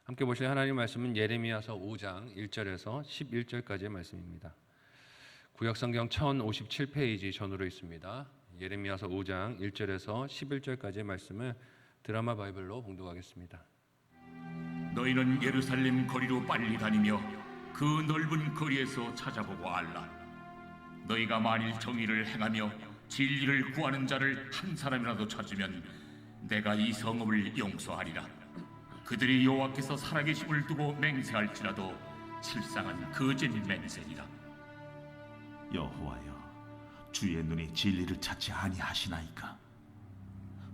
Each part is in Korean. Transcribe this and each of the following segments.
함께 보실 하나님 말씀은 예레미야서 5장 1절에서 11절까지의 말씀입니다. 구약성경 1057페이지 전후로 있습니다. 예레미야서 5장 1절에서 11절까지의 말씀을 드라마 바이블로 봉독하겠습니다. 너희는 예루살렘 거리로 빨리 다니며 그 넓은 거리에서 찾아보고 알라. 너희가 만일 정의를 행하며 진리를 구하는 자를 한 사람이라도 찾으면 내가 이 성읍을 용서하리라. 그들이 여호와께서 살아계심을 두고 맹세할지라도 실상은 거짓 맹세니라. 여호와여, 주의 눈이 진리를 찾지 아니하시나이까?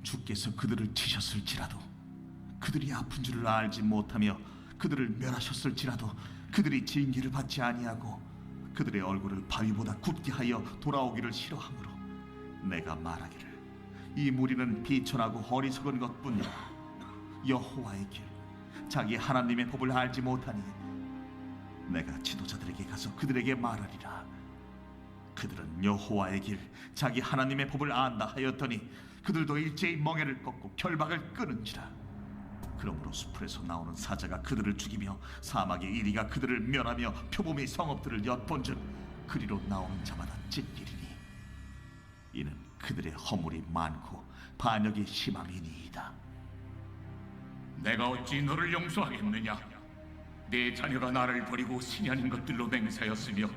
주께서 그들을 치셨을지라도 그들이 아픈 줄을 알지 못하며 그들을 멸하셨을지라도 그들이 징계를 받지 아니하고 그들의 얼굴을 바위보다 굳게 하여 돌아오기를 싫어하므로 내가 말하기를 이 무리는 비천하고 어리석은 것뿐이라. 여호와의 길, 자기 하나님의 법을 알지 못하니 내가 지도자들에게 가서 그들에게 말하리라. 그들은 여호와의 길, 자기 하나님의 법을 안다 하였더니 그들도 일제히 멍에를 꺾고 결박을 끊은지라. 그러므로 숲에서 나오는 사자가 그들을 죽이며 사막의 이리가 그들을 멸하며 표범이 성읍들을 엿본즉 그리로 나오는 자마다 찢기리니 이는 그들의 허물이 많고 반역이 심함이니이다. 내가 어찌 너를 용서하겠느냐? 내 자녀가 나를 버리고 신이 아닌 것들로 맹세하였으며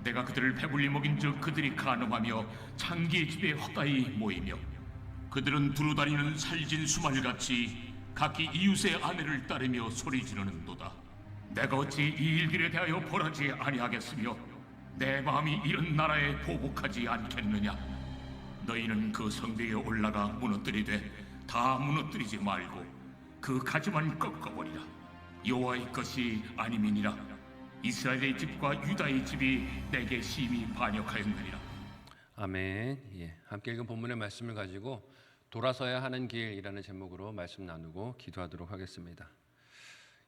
내가 그들을 배불리 먹인즉 그들이 간음하며 창기의 집에 헛가이 모이며 그들은 두루다니는 살진 수말같이 각기 이웃의 아내를 따르며 소리 지르는도다. 내가 어찌 이 일들에 대하여 벌하지 아니하겠으며 내 마음이 이런 나라에 보복하지 않겠느냐? 너희는 그 성벽에 올라가 무너뜨리되 다 무너뜨리지 말고 그 가지만 꺾어버리라. 여호와의 것이 아님이니라. 이스라엘의 집과 유다의 집이 내게 심히 반역하였느니라. 아멘. 함께 읽은 본문의 말씀을 가지고 돌아서야 하는 길이라는 제목으로 말씀 나누고 기도하도록 하겠습니다.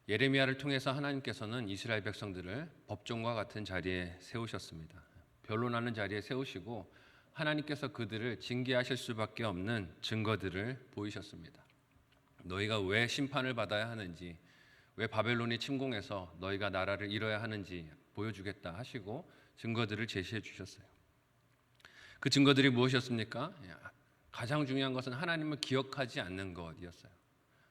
예레미야를 통해서 하나님께서는 이스라엘 백성들을 법정과 같은 자리에 세우셨습니다. 변론하는 자리에 세우시고 하나님께서 그들을 징계하실 수밖에 없는 증거들을 보이셨습니다. 너희가 왜 심판을 받아야 하는지, 왜 바벨론이 침공해서 너희가 나라를 잃어야 하는지 보여주겠다 하시고 증거들을 제시해 주셨어요. 그 증거들이 무엇이었습니까? 가장 중요한 것은 하나님을 기억하지 않는 것이었어요.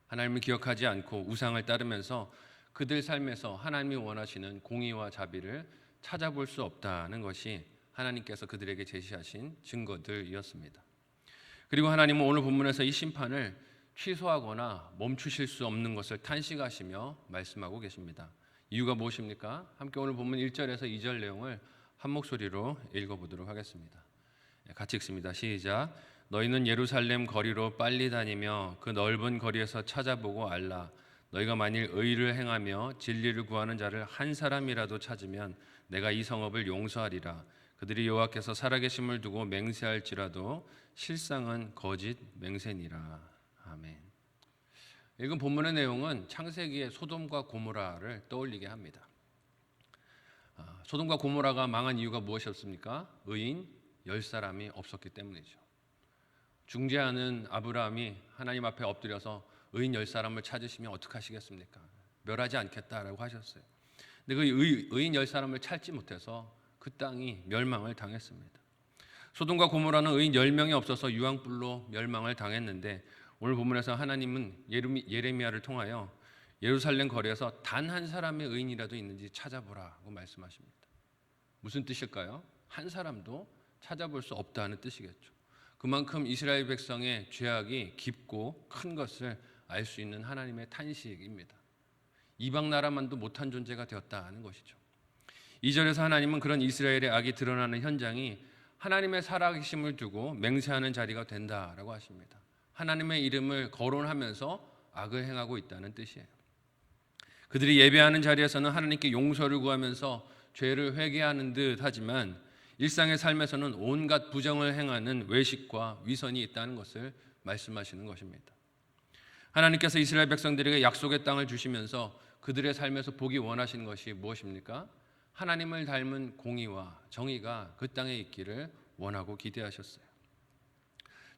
하나님을 기억하지 않고 우상을 따르면서 그들 삶에서 하나님이 원하시는 공의와 자비를 찾아볼 수 없다는 것이 하나님께서 그들에게 제시하신 증거들이었습니다. 그리고 하나님은 오늘 본문에서 이 심판을 취소하거나 멈추실 수 없는 것을 탄식하시며 말씀하고 계십니다. 이유가 무엇입니까? 함께 오늘 본문 1절에서 2절 내용을 한 목소리로 읽어보도록 하겠습니다. 같이 읽습니다. 시작. 너희는 예루살렘 거리로 빨리 다니며 그 넓은 거리에서 찾아보고 알라. 너희가 만일 의를 행하며 진리를 구하는 자를 한 사람이라도 찾으면 내가 이 성읍을 용서하리라. 그들이 여호와께서 살아계심을 두고 맹세할지라도 실상은 거짓 맹세니라. 아멘. 읽은 본문의 내용은 창세기의 소돔과 고모라를 떠올리게 합니다. 소돔과 고모라가 망한 이유가 무엇이었습니까? 의인 10사람이 없었기 때문이죠. 중재하는 아브라함이 하나님 앞에 엎드려서 의인 10사람을 찾으시면 어떡하시겠습니까? 멸하지 않겠다라고 하셨어요. 근데 그 의인 10사람을 찾지 못해서 그 땅이 멸망을 당했습니다. 소돔과 고모라는 의인 10명이 없어서 유황불로 멸망을 당했는데 오늘 본문에서 하나님은 예레미야를 통하여 예루살렘 거리에서 단 한 사람의 의인이라도 있는지 찾아보라고 말씀하십니다. 무슨 뜻일까요? 한 사람도 찾아볼 수 없다는 뜻이겠죠. 그만큼 이스라엘 백성의 죄악이 깊고 큰 것을 알 수 있는 하나님의 탄식입니다. 이방 나라만도 못한 존재가 되었다는 것이죠. 2절에서 하나님은 그런 이스라엘의 악이 드러나는 현장이 하나님의 살아계심을 두고 맹세하는 자리가 된다라고 하십니다. 하나님의 이름을 거론하면서 악을 행하고 있다는 뜻이에요. 그들이 예배하는 자리에서는 하나님께 용서를 구하면서 죄를 회개하는 듯 하지만 일상의 삶에서는 온갖 부정을 행하는 외식과 위선이 있다는 것을 말씀하시는 것입니다. 하나님께서 이스라엘 백성들에게 약속의 땅을 주시면서 그들의 삶에서 보기 원하시는 것이 무엇입니까? 하나님을 닮은 공의와 정의가 그 땅에 있기를 원하고 기대하셨어요.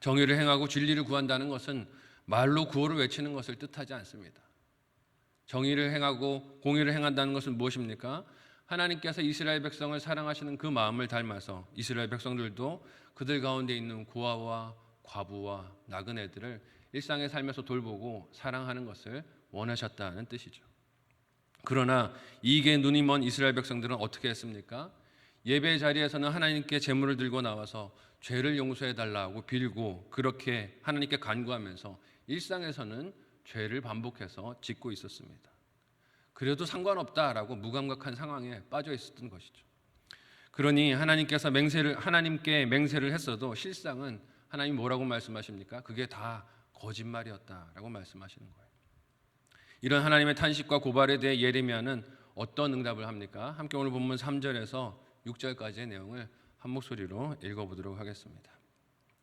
정의를 행하고 진리를 구한다는 것은 말로 구호를 외치는 것을 뜻하지 않습니다. 정의를 행하고 공의를 행한다는 것은 무엇입니까? 하나님께서 이스라엘 백성을 사랑하시는 그 마음을 닮아서 이스라엘 백성들도 그들 가운데 있는 고아와 과부와 나그네들을 일상의 삶에서 돌보고 사랑하는 것을 원하셨다는 뜻이죠. 그러나 이게 눈이 먼 이스라엘 백성들은 어떻게 했습니까? 예배 자리에서는 하나님께 제물을 들고 나와서 죄를 용서해 달라고 빌고 그렇게 하나님께 간구하면서 일상에서는 죄를 반복해서 짓고 있었습니다. 그래도 상관없다라고 무감각한 상황에 빠져 있었던 것이죠. 그러니 하나님께 맹세를 했어도 실상은 하나님 뭐라고 말씀하십니까? 그게 다 거짓말이었다라고 말씀하시는 거예요. 이런 하나님의 탄식과 고발에 대해 예레미야는 어떤 응답을 합니까? 함께 오늘 본문 3절에서 6절까지의 내용을 한 목소리로 읽어보도록 하겠습니다.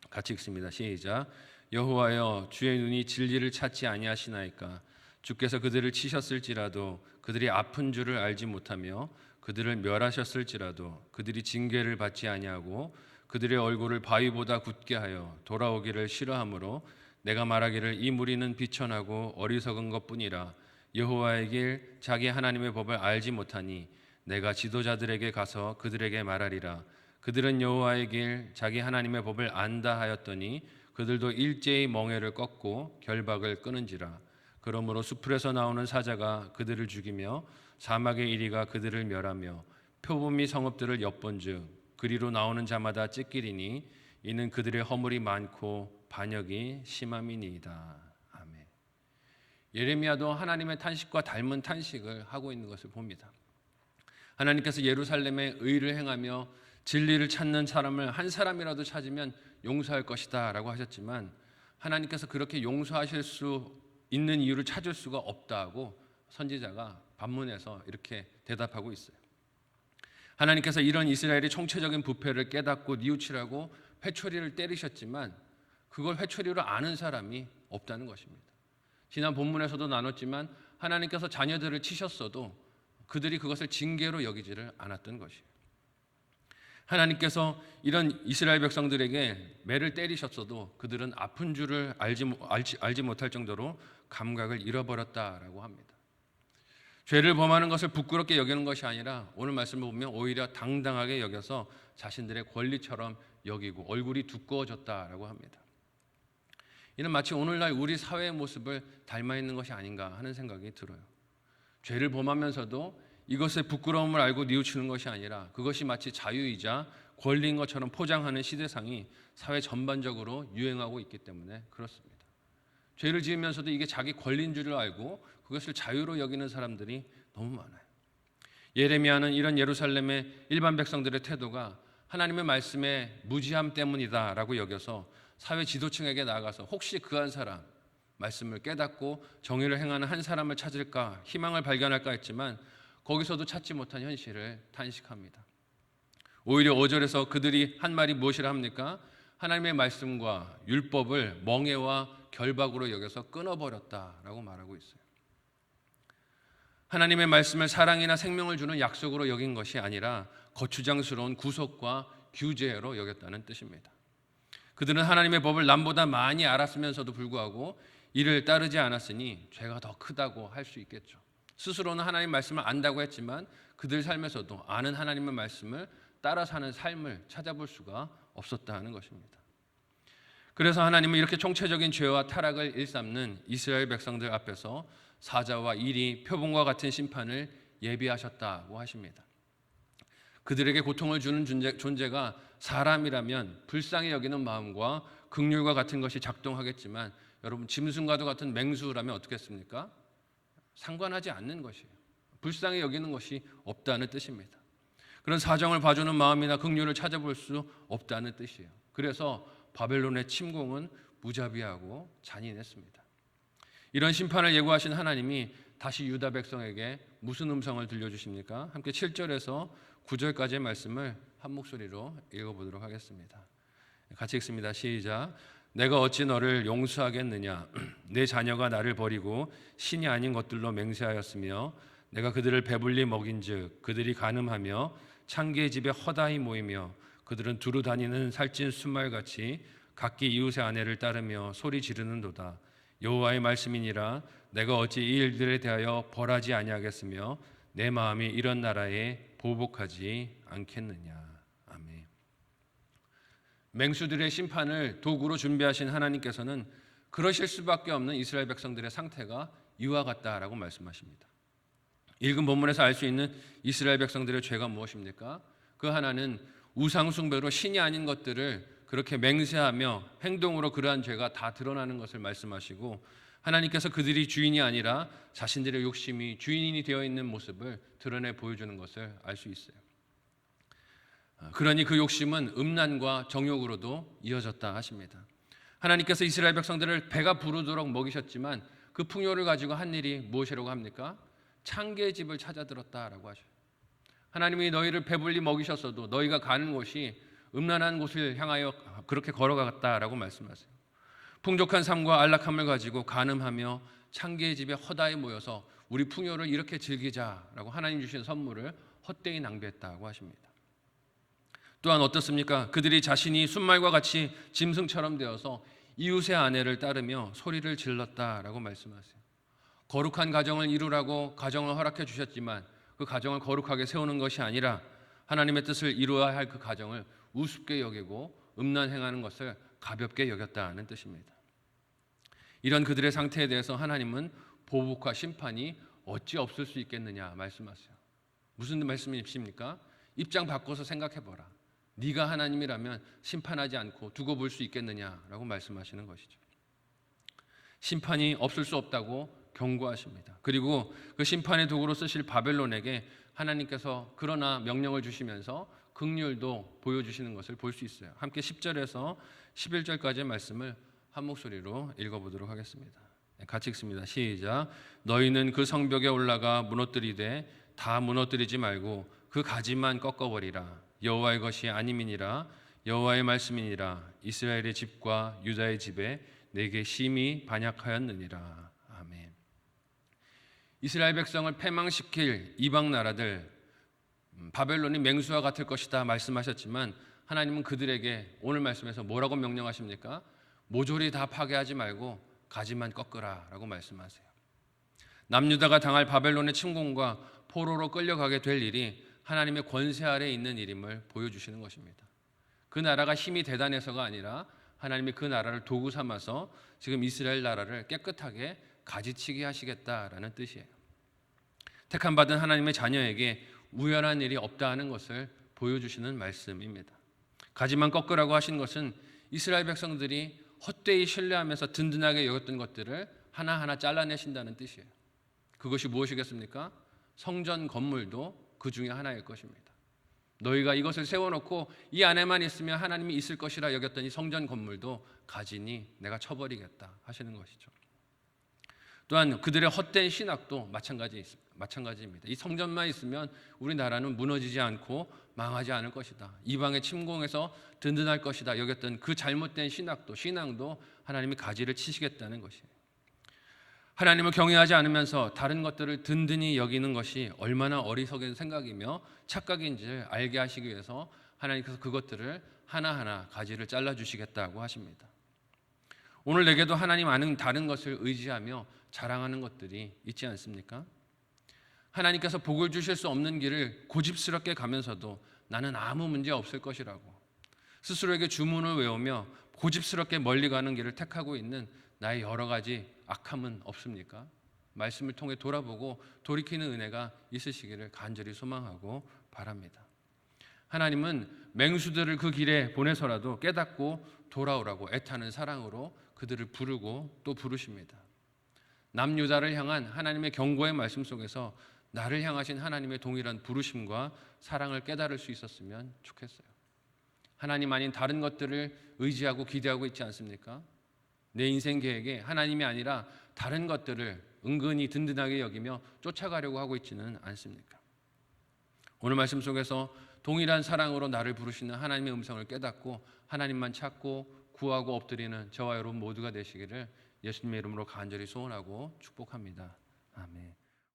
같이 읽습니다. 시작. 여호와여, 주의 눈이 진리를 찾지 아니하시나이까? 주께서 그들을 치셨을지라도 그들이 아픈 줄을 알지 못하며 그들을 멸하셨을지라도 그들이 징계를 받지 아니하고 그들의 얼굴을 바위보다 굳게 하여 돌아오기를 싫어하므로 내가 말하기를 이 무리는 비천하고 어리석은 것뿐이라. 여호와의 길 자기 하나님의 법을 알지 못하니 내가 지도자들에게 가서 그들에게 말하리라. 그들은 여호와의 길 자기 하나님의 법을 안다 하였더니 그들도 일제히 멍에를 꺾고 결박을 끊은지라. 그러므로 수풀에서 나오는 사자가 그들을 죽이며 사막의 이리가 그들을 멸하며 표범이 성읍들을 엿본즉 그리로 나오는 자마다 찢기리니 이는 그들의 허물이 많고 반역이 심함이니이다. 아멘. 예레미야도 하나님의 탄식과 닮은 탄식을 하고 있는 것을 봅니다. 하나님께서 예루살렘에 의를 행하며 진리를 찾는 사람을 한 사람이라도 찾으면 용서할 것이다 라고 하셨지만 하나님께서 그렇게 용서하실 수 있는 이유를 찾을 수가 없다고 선지자가 반문에서 이렇게 대답하고 있어요. 하나님께서 이런 이스라엘의 총체적인 부패를 깨닫고 뉘우치라고 회초리를 때리셨지만 그걸 회초리로 아는 사람이 없다는 것입니다. 지난 본문에서도 나눴지만 하나님께서 자녀들을 치셨어도 그들이 그것을 징계로 여기지를 않았던 것이에요. 하나님께서 이런 이스라엘 백성들에게 매를 때리셨어도 그들은 아픈 줄을 알지 못할 정도로 감각을 잃어버렸다라고 합니다. 죄를 범하는 것을 부끄럽게 여기는 것이 아니라 오늘 말씀을 보면 오히려 당당하게 여겨서 자신들의 권리처럼 여기고 얼굴이 두꺼워졌다라고 합니다. 이는 마치 오늘날 우리 사회의 모습을 닮아 있는 것이 아닌가 하는 생각이 들어요. 죄를 범하면서도 이것의 부끄러움을 알고 뉘우치는 것이 아니라 그것이 마치 자유이자 권리인 것처럼 포장하는 시대상이 사회 전반적으로 유행하고 있기 때문에 그렇습니다. 죄를 지으면서도 이게 자기 권리인 줄 알고 그것을 자유로 여기는 사람들이 너무 많아요. 예레미야는 이런 예루살렘의 일반 백성들의 태도가 하나님의 말씀의 무지함 때문이다라고 여겨서 사회 지도층에게 나아가서 혹시 그 한 사람 말씀을 깨닫고 정의를 행하는 한 사람을 찾을까 희망을 발견할까 했지만 거기서도 찾지 못한 현실을 탄식합니다. 오히려 5절에서 그들이 한 말이 무엇이라 합니까? 하나님의 말씀과 율법을 멍에와 결박으로 여겨서 끊어버렸다라고 말하고 있어요. 하나님의 말씀을 사랑이나 생명을 주는 약속으로 여긴 것이 아니라 거추장스러운 구속과 규제로 여겼다는 뜻입니다. 그들은 하나님의 법을 남보다 많이 알았으면서도 불구하고 이를 따르지 않았으니 죄가 더 크다고 할 수 있겠죠. 스스로는 하나님 말씀을 안다고 했지만 그들 삶에서도 아는 하나님의 말씀을 따라 사는 삶을 찾아볼 수가 없었다는 것입니다. 그래서 하나님은 이렇게 총체적인 죄와 타락을 일삼는 이스라엘 백성들 앞에서 사자와 일이 표본과 같은 심판을 예비하셨다고 하십니다. 그들에게 고통을 주는 존재가 사람이라면 불쌍히 여기는 마음과 긍휼과 같은 것이 작동하겠지만 여러분 짐승과도 같은 맹수라면 어떻겠습니까? 상관하지 않는 것이에요. 불쌍히 여기는 것이 없다는 뜻입니다. 그런 사정을 봐주는 마음이나 긍휼을 찾아볼 수 없다는 뜻이에요. 그래서 바벨론의 침공은 무자비하고 잔인했습니다. 이런 심판을 예고하신 하나님이 다시 유다 백성에게 무슨 음성을 들려주십니까? 함께 7절에서 9절까지의 말씀을 한 목소리로 읽어보도록 하겠습니다. 같이 읽습니다. 시작. 내가 어찌 너를 용서하겠느냐? 내 자녀가 나를 버리고 신이 아닌 것들로 맹세하였으며 내가 그들을 배불리 먹인즉 그들이 간음하며 창기의 집에 허다히 모이며 그들은 두루 다니는 살찐 순말같이 각기 이웃의 아내를 따르며 소리 지르는도다. 여호와의 말씀이니라. 내가 어찌 이 일들에 대하여 벌하지 아니하겠으며 내 마음이 이런 나라에 보복하지 않겠느냐. 아멘. 맹수들의 심판을 도구로 준비하신 하나님께서는 그러실 수밖에 없는 이스라엘 백성들의 상태가 이와 같다라고 말씀하십니다. 읽은 본문에서 알 수 있는 이스라엘 백성들의 죄가 무엇입니까? 그 하나는 우상 숭배로 신이 아닌 것들을 그렇게 맹세하며 행동으로 그러한 죄가 다 드러나는 것을 말씀하시고, 하나님께서 그들이 주인이 아니라 자신들의 욕심이 주인이 되어 있는 모습을 드러내 보여주는 것을 알 수 있어요. 그러니 그 욕심은 음란과 정욕으로도 이어졌다 하십니다. 하나님께서 이스라엘 백성들을 배가 부르도록 먹이셨지만 그 풍요를 가지고 한 일이 무엇이라고 합니까? 창기의 집을 찾아들었다라고 하셔요. 하나님이 너희를 배불리 먹이셨어도 너희가 가는 곳이 음란한 곳을 향하여 그렇게 걸어갔다라고 말씀하세요. 풍족한 삶과 안락함을 가지고 간음하며 창기의 집에 허다히 모여서 우리 풍요를 이렇게 즐기자라고 하나님 주신 선물을 헛되이 낭비했다고 하십니다. 또한 어떻습니까? 그들이 자신이 순말과 같이 짐승처럼 되어서 이웃의 아내를 따르며 소리를 질렀다라고 말씀하세요. 거룩한 가정을 이루라고 가정을 허락해 주셨지만 그 가정을 거룩하게 세우는 것이 아니라 하나님의 뜻을 이루어야 할 그 가정을 우습게 여기고 음란 행하는 것을 가볍게 여겼다는 뜻입니다. 이런 그들의 상태에 대해서 하나님은 보복과 심판이 어찌 없을 수 있겠느냐 말씀하세요. 무슨 말씀이십니까? 입장 바꿔서 생각해보라. 네가 하나님이라면 심판하지 않고 두고 볼 수 있겠느냐라고 말씀하시는 것이죠. 심판이 없을 수 없다고 경고하십니다. 그리고 그 심판의 도구로 쓰실 바벨론에게 하나님께서 그러나 명령을 주시면서 긍휼도 보여주시는 것을 볼 수 있어요. 함께 10절에서 11절까지의 말씀을 한 목소리로 읽어보도록 하겠습니다. 같이 읽습니다. 시작. 너희는 그 성벽에 올라가 무너뜨리되 다 무너뜨리지 말고 그 가지만 꺾어버리라. 여호와의 것이 아님이니라. 여호와의 말씀이니라. 이스라엘의 집과 유다의 집에 내게 심히 반역하였느니라. 아멘. 이스라엘 백성을 패망시킬 이방 나라들, 바벨론이 맹수와 같을 것이다 말씀하셨지만 하나님은 그들에게 오늘 말씀에서 뭐라고 명령하십니까? 모조리 다 파괴하지 말고 가지만 꺾으라 라고 말씀하세요. 남유다가 당할 바벨론의 침공과 포로로 끌려가게 될 일이 하나님의 권세 아래에 있는 일임을 보여주시는 것입니다. 그 나라가 힘이 대단해서가 아니라 하나님이 그 나라를 도구 삼아서 지금 이스라엘 나라를 깨끗하게 가지치기 하시겠다라는 뜻이에요. 택함받은 하나님의 자녀에게 우연한 일이 없다 하는 것을 보여주시는 말씀입니다. 가지만 꺾으라고 하신 것은 이스라엘 백성들이 헛되이 신뢰하면서 든든하게 여겼던 것들을 하나하나 잘라내신다는 뜻이에요. 그것이 무엇이겠습니까? 성전 건물도 그 중에 하나일 것입니다. 너희가 이것을 세워놓고 이 안에만 있으면 하나님이 있을 것이라 여겼던 이 성전 건물도 가지니 내가 쳐버리겠다 하시는 것이죠. 또한 그들의 헛된 신학도 마찬가지입니다. 이 성전만 있으면 우리나라는 무너지지 않고 망하지 않을 것이다. 이방의 침공에서 든든할 것이다 여겼던 그 잘못된 신앙도 하나님이 가지를 치시겠다는 것이에요. 하나님을 경외하지 않으면서 다른 것들을 든든히 여기는 것이 얼마나 어리석은 생각이며 착각인지를 알게 하시기 위해서 하나님께서 그것들을 하나하나 가지를 잘라주시겠다고 하십니다. 오늘 내게도 하나님 아는 다른 것을 의지하며 자랑하는 것들이 있지 않습니까? 하나님께서 복을 주실 수 없는 길을 고집스럽게 가면서도 나는 아무 문제 없을 것이라고 스스로에게 주문을 외우며 고집스럽게 멀리 가는 길을 택하고 있는 나의 여러 가지 악함은 없습니까? 말씀을 통해 돌아보고 돌이키는 은혜가 있으시기를 간절히 소망하고 바랍니다. 하나님은 맹수들을 그 길에 보내서라도 깨닫고 돌아오라고 애타는 사랑으로 그들을 부르고 또 부르십니다. 남유다를 향한 하나님의 경고의 말씀 속에서 나를 향하신 하나님의 동일한 부르심과 사랑을 깨달을 수 있었으면 좋겠어요. 하나님 아닌 다른 것들을 의지하고 기대하고 있지 않습니까? 내 인생 계획에 하나님이 아니라 다른 것들을 은근히 든든하게 여기며 쫓아가려고 하고 있지는 않습니까? 오늘 말씀 속에서 동일한 사랑으로 나를 부르시는 하나님의 음성을 깨닫고 하나님만 찾고 구하고 엎드리는 저와 여러분 모두가 되시기를 예수님의 이름으로 간절히 소원하고 축복합니다. 아멘.